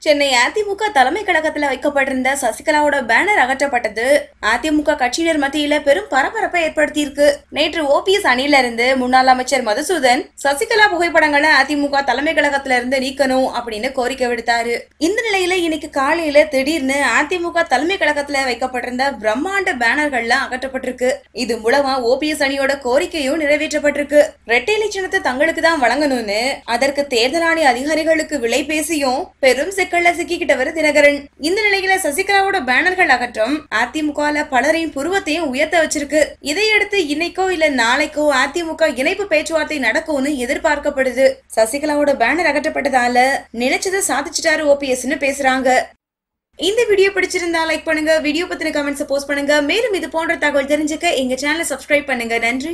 சென்னை அதிமுக தலைமை கழகத்துல வைக்கப்பட்டிருந்த சசிகலாவோட பேனர் அகற்றப்பட்டது அதிமுக கட்சியினர் மத்தியில பெரும் பரபரப்பை ஏற்படுத்தியிருக்கு. நேற்று ஓபிஎஸ் அணியில இருந்து முன்னாள் அமைச்சர் மதுசூதன் சசிகலா புகைப்படங்களை அதிமுக தலைமை கழகத்துல இருந்து நீக்கணும் அப்படின்னு கோரிக்கை விடுத்தாரு. இந்த நிலையில இன்னைக்கு காலையில திடீர்னு அதிமுக தலைமை கழகத்துல வைக்கப்பட்டிருந்த பிரம்மாண்ட பேனர்கள்லாம் அகற்றப்பட்டிருக்கு. இது மூலமா ஓபிஎஸ் அணியோட கோரிக்கையும் நிறைவேற்றப்பட்டிருக்கு. ரெட்டை சின்னத்தை தங்களுக்கு தான் வழங்கணும்னு அதற்கு தேர்தல் ஆணைய அதிகாரிகளுக்கு விலை பேசியும் பெரும் சிக்கிக்கிட்டவர் தினகரன். இந்த நிலையில சசிகலாவோட பேனர்கள் அகற்றம் அதிமுக பலரையும் புருவத்தையும் உயர்த்த வச்சிருக்கு. இதையடுத்து இன்னைக்கோ இல்ல நாளைக்கோ அதிமுக இணைப்பு பேச்சுவார்த்தை நடக்கும்னு எதிர்பார்க்கப்படுது. சசிகலாவோட பேனர் அகற்றப்பட்டதால நினைச்சதை சாதிச்சிட்டாரு ஓபிஎஸ்னு பேசுறாங்க. இந்த வீடியோ பிடிச்சிருந்தா லைக் பண்ணுங்க, வீடியோ பத்தின கமெண்ட்ஸ் போஸ்ட் பண்ணுங்க. மேலும் இது போன்ற தகவல் தெரிஞ்சுக்க எங்க சேனலை சப்ஸ்கிரைப் பண்ணுங்க. நன்றி.